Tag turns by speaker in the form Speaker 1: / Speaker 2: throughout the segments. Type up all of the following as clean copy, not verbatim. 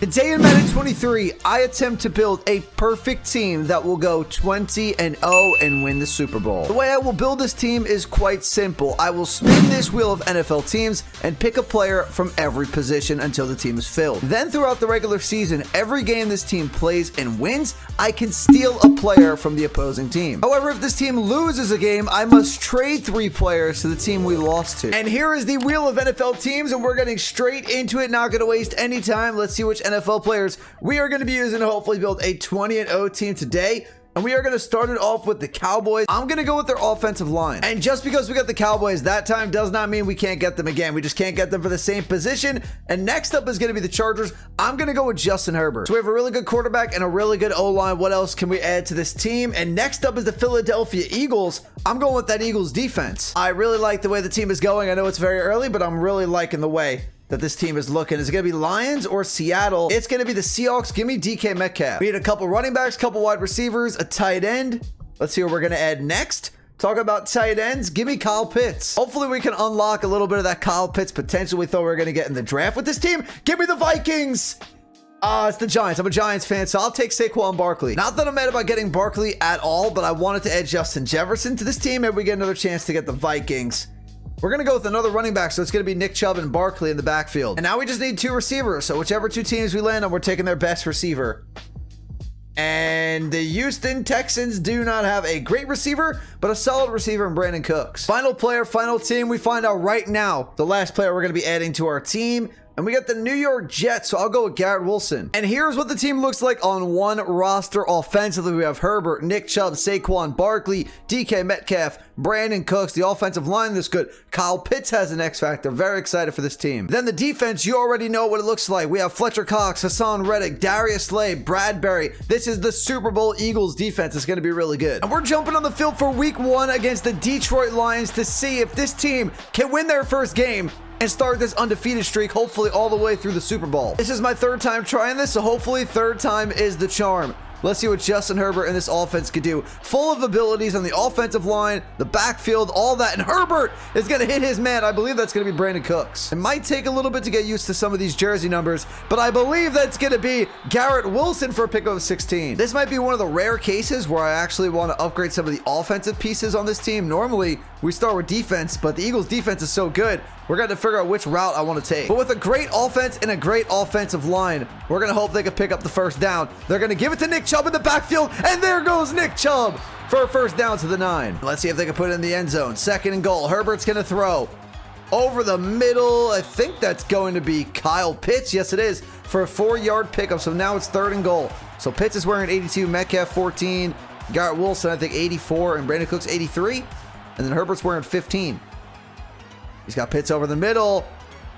Speaker 1: Today in Madden 23, I attempt to build a perfect team that will go 20-0 and win the Super Bowl. The way I will build this team is quite simple. I will spin this wheel of NFL teams and pick a player from every position until the team is filled. Then throughout the regular season, every game this team plays and wins, I can steal a player from the opposing team. However, if this team loses a game, I must trade 3 players to the team we lost to. And here is the wheel of NFL teams, and we're getting straight into it. Not going to waste any time. Let's see which NFL players we are going to be using to hopefully build a 20-0 team today. And we are going to start it off with the Cowboys. I'm going to go with their offensive line. And just because we got the Cowboys that time does not mean we can't get them again. We just can't get them for the same position. And next up is going to be the Chargers. I'm going to go with Justin Herbert. So we have a really good quarterback and a really good O-line. What else can we add to this team? And next up is the Philadelphia Eagles. I'm going with that Eagles defense. I really like the way the team is going. I know it's very early, but I'm really liking the way that this team is looking. Is it going to be Lions or Seattle? It's going to be the Seahawks. Give me DK Metcalf. We need a couple running backs, couple wide receivers, a tight end. Let's see what we're going to add next. Talk about tight ends. Give me Kyle Pitts. Hopefully we can unlock a little bit of that Kyle Pitts potential we thought we were going to get in the draft with this team. Give me the Vikings. It's the Giants. I'm a Giants fan, so I'll take Saquon Barkley. Not that I'm mad about getting Barkley at all, but I wanted to add Justin Jefferson to this team. Maybe we get another chance to get the Vikings. We're going to go with another running back, so it's going to be Nick Chubb and Barkley in the backfield. And now we just need 2 receivers, so whichever 2 teams we land on, we're taking their best receiver. And the Houston Texans do not have a great receiver, but a solid receiver in Brandon Cooks. Final player, final team. We find out right now the last player we're going to be adding to our team. And we got the New York Jets, so I'll go with Garrett Wilson. And here's what the team looks like on one roster offensively. We have Herbert, Nick Chubb, Saquon Barkley, DK Metcalf, Brandon Cooks. The offensive line is good. Kyle Pitts has an X factor. Very excited for this team. Then the defense, you already know what it looks like. We have Fletcher Cox, Hassan Reddick, Darius Slay, Bradbury. This is the Super Bowl Eagles defense. It's going to be really good. And we're jumping on the field for week 1 against the Detroit Lions to see if this team can win their first game and start this undefeated streak, hopefully all the way through the Super Bowl. This is my 3rd time trying this, so hopefully 3rd time is the charm. Let's see what Justin Herbert and this offense could do. Full of abilities on the offensive line, the backfield, all that. And Herbert is going to hit his man. I believe that's going to be Brandon Cooks. It might take a little bit to get used to some of these jersey numbers, but I believe that's going to be Garrett Wilson for a pick of 16. This might be one of the rare cases where I actually want to upgrade some of the offensive pieces on this team. Normally, we start with defense, but the Eagles defense is so good, we're going to figure out which route I want to take. But with a great offense and a great offensive line, we're going to hope they can pick up the first down. They're going to give it to Nick Chubb in the backfield, and there goes Nick Chubb for a first down to the 9. Let's see if they can put it in the end zone. 2nd and goal. Herbert's going to throw over the middle. I think that's going to be Kyle Pitts. Yes, it is, for a 4-yard pickup. So now it's 3rd and goal. So Pitts is wearing 82, Metcalf 14, Garrett Wilson, I think 84, and Brandon Cooks 83. And then Herbert's wearing 15. He's got Pitts over the middle.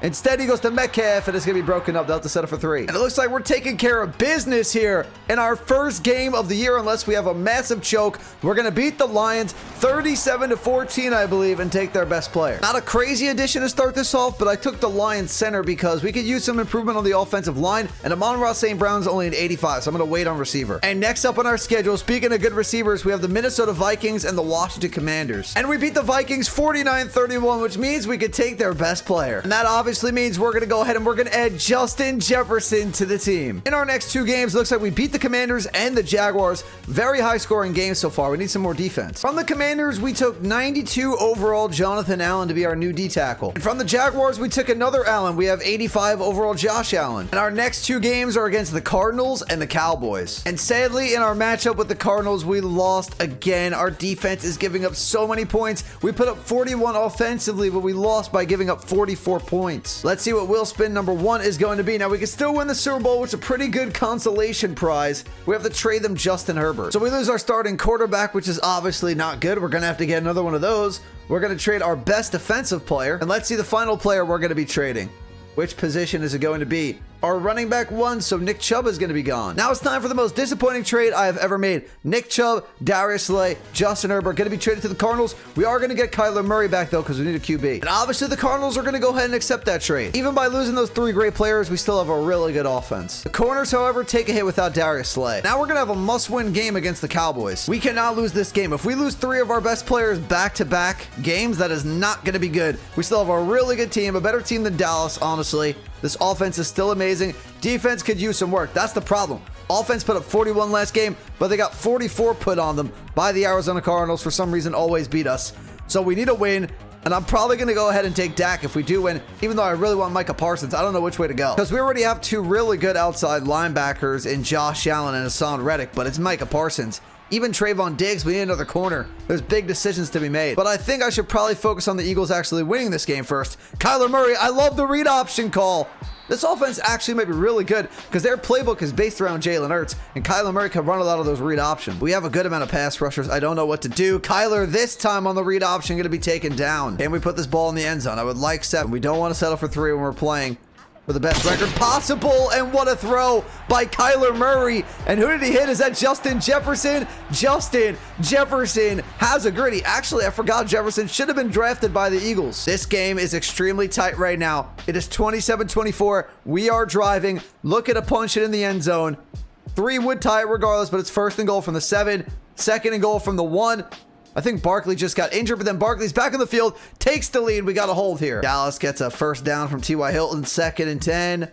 Speaker 1: Instead, he goes to Metcalf, and it's going to be broken up. They'll have to set up for 3. And it looks like we're taking care of business here in our first game of the year, unless we have a massive choke. We're going to beat the Lions 37-14, I believe, and take their best player. Not a crazy addition to start this off, but I took the Lions center because we could use some improvement on the offensive line, and Amon-Ra St. Brown's only an 85, so I'm going to wait on receiver. And next up on our schedule, speaking of good receivers, we have the Minnesota Vikings and the Washington Commanders. And we beat the Vikings 49-31, which means we could take their best player. And that obviously means we're going to go ahead and we're going to add Justin Jefferson to the team. In our next 2 games, looks like we beat the Commanders and the Jaguars. Very high scoring games so far. We need some more defense. From the Commanders, we took 92 overall Jonathan Allen to be our new D tackle. And from the Jaguars, we took another Allen. We have 85 overall Josh Allen. And our next 2 games are against the Cardinals and the Cowboys. And sadly, in our matchup with the Cardinals, we lost again. Our defense is giving up so many points. We put up 41 offensively, but we lost by giving up 44 points. Let's see what wheel spin number 1 is going to be. Now, we can still win the Super Bowl, which is a pretty good consolation prize. We have to trade them Justin Herbert. So we lose our starting quarterback, which is obviously not good. We're going to have to get another one of those. We're going to trade our best defensive player. And let's see the final player we're going to be trading. Which position is it going to be? Our running back 1, so Nick Chubb is going to be gone. Now it's time for the most disappointing trade I have ever made. Nick Chubb, Darius Slay, Justin Herbert going to be traded to the Cardinals. We are going to get Kyler Murray back, though, because we need a QB. And obviously, the Cardinals are going to go ahead and accept that trade. Even by losing those 3 great players, we still have a really good offense. The corners, however, take a hit without Darius Slay. Now we're going to have a must-win game against the Cowboys. We cannot lose this game. If we lose 3 of our best players back-to-back games, that is not going to be good. We still have a really good team, a better team than Dallas, honestly. This offense is still amazing. Defense could use some work. That's the problem. Offense put up 41 last game, but they got 44 put on them by the Arizona Cardinals. For some reason, always beat us. So we need a win. And I'm probably going to go ahead and take Dak if we do win, even though I really want Micah Parsons. I don't know which way to go, because we already have two really good outside linebackers in Josh Allen and Hassan Reddick, but it's Micah Parsons. Even Trayvon Diggs, we need another corner. There's big decisions to be made. But I think I should probably focus on the Eagles actually winning this game first. Kyler Murray, I love the read option call. This offense actually might be really good because their playbook is based around Jalen Hurts, and Kyler Murray can run a lot of those read options. We have a good amount of pass rushers. I don't know what to do. Kyler, this time on the read option, going to be taken down. Can we put this ball in the end zone? I would like 7. We don't want to settle for 3 when we're playing for the best record possible. And what a throw by Kyler Murray. And who did he hit? Is that Justin Jefferson? Justin Jefferson has a griddy. Actually, I forgot Jefferson should have been drafted by the Eagles. This game is extremely tight right now. It is 27-24. We are driving. Look at a punch it in the end zone. 3 would tie it regardless, but it's 1st and goal from the 7. 2nd and goal from the 1. I think Barkley just got injured, but then Barkley's back in the field, takes the lead. We got a hold here. Dallas gets a 1st down from T.Y. Hilton. 2nd and 10.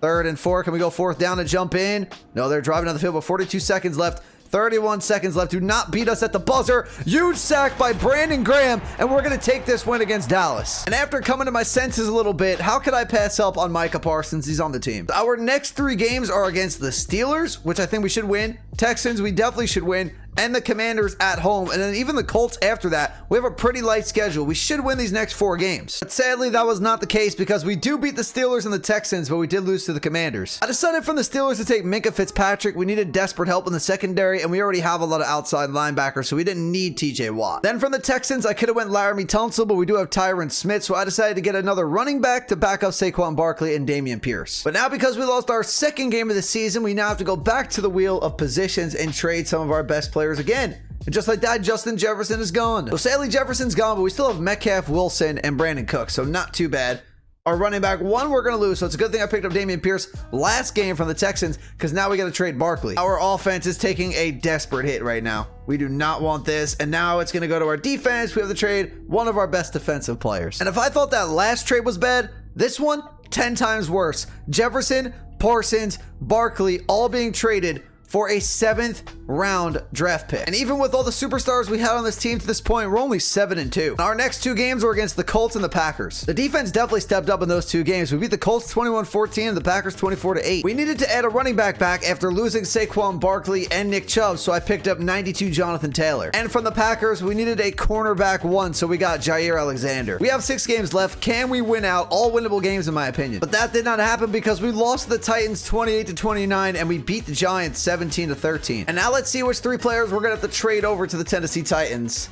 Speaker 1: 3rd and 4. Can we go 4th down and jump in? No, they're driving down the field, but 42 seconds left. 31 seconds left. Do not beat us at the buzzer. Huge sack by Brandon Graham, and we're going to take this win against Dallas. And after coming to my senses a little bit, how could I pass up on Micah Parsons? He's on the team. Our next 3 games are against the Steelers, which I think we should win. Texans, we definitely should win. And the Commanders at home, and then even the Colts after that. We have a pretty light schedule. We should win these next 4 games. But sadly, that was not the case because we do beat the Steelers and the Texans, but we did lose to the Commanders. I decided from the Steelers to take Minkah Fitzpatrick. We needed desperate help in the secondary, and we already have a lot of outside linebackers, so we didn't need TJ Watt. Then from the Texans, I could have went Laramie Tunsil, but we do have Tyron Smith, so I decided to get another running back to back up Saquon Barkley and Dameon Pierce. But now because we lost our 2nd game of the season, we now have to go back to the wheel of positions and trade some of our best players again. And just like that, Justin Jefferson is gone. So sadly, Jefferson's gone, but we still have Metcalf, Wilson, and Brandon Cooks, so not too bad. Our running back 1, we're going to lose, so it's a good thing I picked up Dameon Pierce last game from the Texans because now we got to trade Barkley. Our offense is taking a desperate hit right now. We do not want this, and now it's going to go to our defense. We have to trade one of our best defensive players. And if I thought that last trade was bad, this one, 10 times worse. Jefferson, Parsons, Barkley, all being traded for a 7th round draft pick. And even with all the superstars we had on this team to this point, we're only 7-2. Our next 2 games were against the Colts and the Packers. The defense definitely stepped up in those 2 games. We beat the Colts 21-14 and the Packers 24-8. We needed to add a running back after losing Saquon Barkley and Nick Chubb, so I picked up 92 Jonathan Taylor. And from the Packers, we needed a cornerback 1, so we got Jair Alexander. We have 6 games left. Can we win out? All winnable games in my opinion. But that did not happen because we lost to the Titans 28-29 and we beat the Giants 17-13. And now let's see which 3 players we're going to have to trade over to the Tennessee Titans.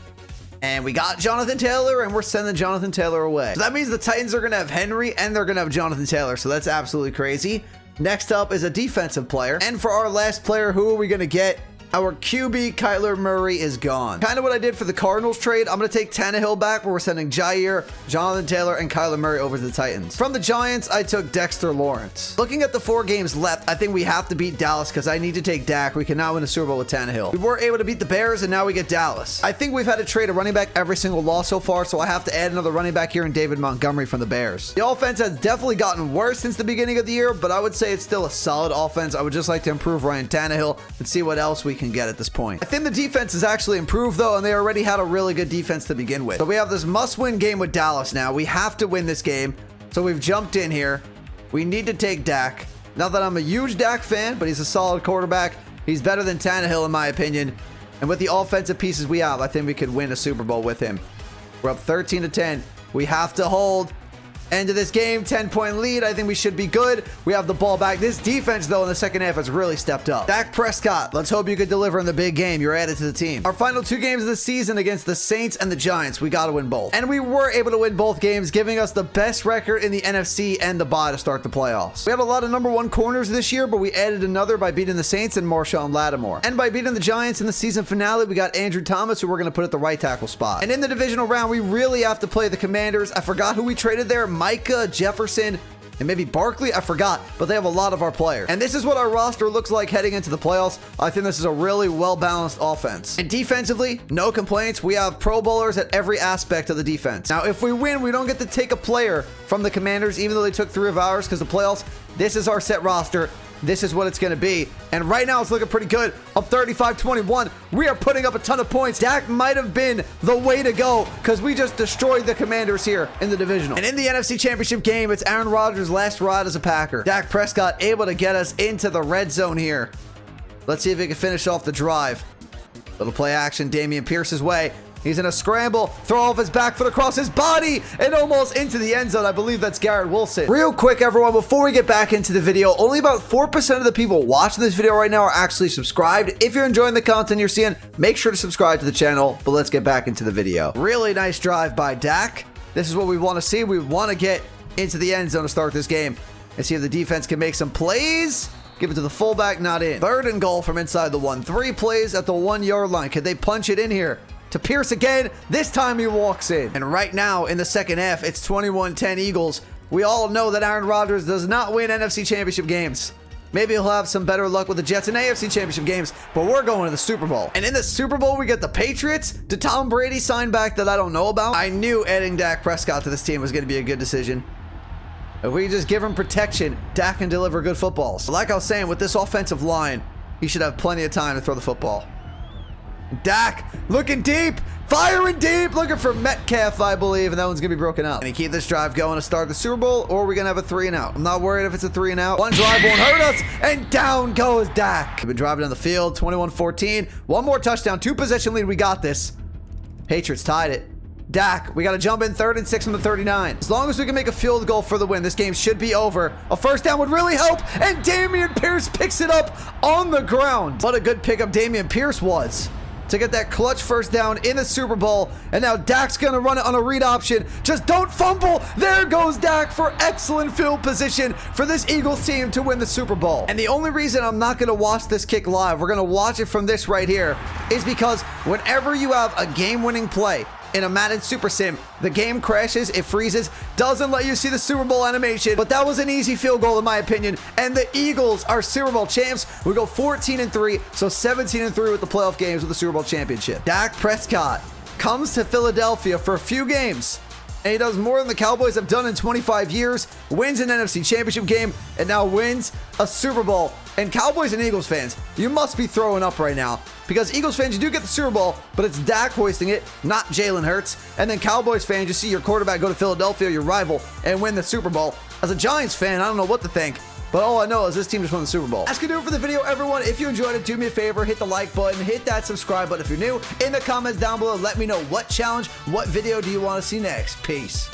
Speaker 1: And we got Jonathan Taylor, and we're sending Jonathan Taylor away. So that means the Titans are going to have Henry, and they're going to have Jonathan Taylor. So that's absolutely crazy. Next up is a defensive player. And for our last player, who are we going to get? Our QB, Kyler Murray, is gone. Kind of what I did for the Cardinals trade. I'm going to take Tannehill back, where we're sending Jair, Jonathan Taylor, and Kyler Murray over to the Titans. From the Giants, I took Dexter Lawrence. Looking at the 4 games left, I think we have to beat Dallas because I need to take Dak. We cannot win a Super Bowl with Tannehill. We were able to beat the Bears, and now we get Dallas. I think we've had to trade a running back every single loss so far, so I have to add another running back here in David Montgomery from the Bears. The offense has definitely gotten worse since the beginning of the year, but I would say it's still a solid offense. I would just like to improve Ryan Tannehill and see what else we can get at this point. I think the defense has actually improved though, and they already had a really good defense to begin with. So we have this must-win game with Dallas now. We have to win this game. So we've jumped in here. We need to take Dak. Not that I'm a huge Dak fan, but he's a solid quarterback. He's better than Tannehill in my opinion. And with the offensive pieces we have, I think we could win a Super Bowl with him. We're up 13-10. We have to hold. End of this game, 10-point lead. I think we should be good. We have the ball back. This defense, though, in the second half has really stepped up. Dak Prescott, let's hope you could deliver in the big game. You're added to the team. Our final 2 games of the season against the Saints and the Giants, we got to win both. And we were able to win both games, giving us the best record in the NFC and the bye to start the playoffs. We had a lot of #1 corners this year, but we added another by beating the Saints and Marshawn Lattimore. And by beating the Giants in the season finale, we got Andrew Thomas, who we're going to put at the right tackle spot. And in the divisional round, we really have to play the Commanders. I forgot who we traded there. Micah, Jefferson, and maybe Barkley. I forgot, but they have a lot of our players. And this is what our roster looks like heading into the playoffs. I think this is a really well-balanced offense. And defensively, no complaints. We have Pro Bowlers at every aspect of the defense. Now, if we win, we don't get to take a player from the Commanders, even though they took 3 of ours, because the playoffs, this is our set roster. This is what it's going to be. And right now, it's looking pretty good. Up 35-21. We are putting up a ton of points. Dak might have been the way to go because we just destroyed the Commanders here in the divisional. And in the NFC Championship game, it's Aaron Rodgers' last ride as a Packer. Dak Prescott able to get us into the red zone here. Let's see if he can finish off the drive. Little play action, Dameon Pierce's way. He's in a scramble, throw off his back foot across his body, and almost into the end zone. I believe that's Garrett Wilson. Real quick, everyone, before we get back into the video, only about 4% of the people watching this video right now are actually subscribed. If you're enjoying the content you're seeing, make sure to subscribe to the channel, but let's get back into the video. Really nice drive by Dak. This is what we want to see. We want to get into the end zone to start this game and see if the defense can make some plays. Give it to the fullback, not in. 3rd and goal from inside the 1. 3 plays at the 1-yard line. Can they punch it in here? To Pierce again. This time he walks in. And right now in the second half, it's 21-10 Eagles. We all know that Aaron Rodgers does not win NFC Championship games. Maybe he'll have some better luck with the Jets in AFC Championship games, but we're going to the Super Bowl. And in the Super Bowl, we get the Patriots. Did Tom Brady sign back that I don't know about? I knew adding Dak Prescott to this team was going to be a good decision. If we just give him protection, Dak can deliver good footballs. Like I was saying, with this offensive line, he should have plenty of time to throw the football. Dak looking deep, firing deep, looking for Metcalf, I believe, and that one's gonna be broken up. Can he keep this drive going to start the Super Bowl, or are we gonna have a 3 and out? I'm not worried if it's a 3 and out. One drive won't hurt us, and down goes Dak. We've been driving down the field, 21-14. One more touchdown, 2-possession lead. We got this. Patriots tied it. Dak, we got to jump in 3rd and 6 from the 39. As long as we can make a field goal for the win, this game should be over. A first down would really help, and Dameon Pierce picks it up on the ground. What a good pickup Dameon Pierce was to get that clutch first down in the Super Bowl. And now Dak's going to run it on a read option. Just don't fumble. There goes Dak for excellent field position for this Eagles team to win the Super Bowl. And the only reason I'm not going to watch this kick live, we're going to watch it from this right here, is because whenever you have a game-winning play in a Madden Super Sim, the game crashes, it freezes, doesn't let you see the Super Bowl animation. But that was an easy field goal in my opinion, and the Eagles are Super Bowl champs. We go 14-3, so 17-3 with the playoff games with the Super Bowl championship. Dak Prescott comes to Philadelphia for a few games, and he does more than the Cowboys have done in 25 years, wins an NFC Championship game, and now wins a Super Bowl. And Cowboys and Eagles fans, you must be throwing up right now, because Eagles fans, you do get the Super Bowl, but it's Dak hoisting it, not Jalen Hurts. And then Cowboys fans, you see your quarterback go to Philadelphia, your rival, and win the Super Bowl. As a Giants fan, I don't know what to think, but all I know is this team just won the Super Bowl. That's gonna do it for the video, everyone. If you enjoyed it, do me a favor, hit the like button, hit that subscribe button if you're new. In the comments down below, let me know what challenge, what video do you want to see next. Peace.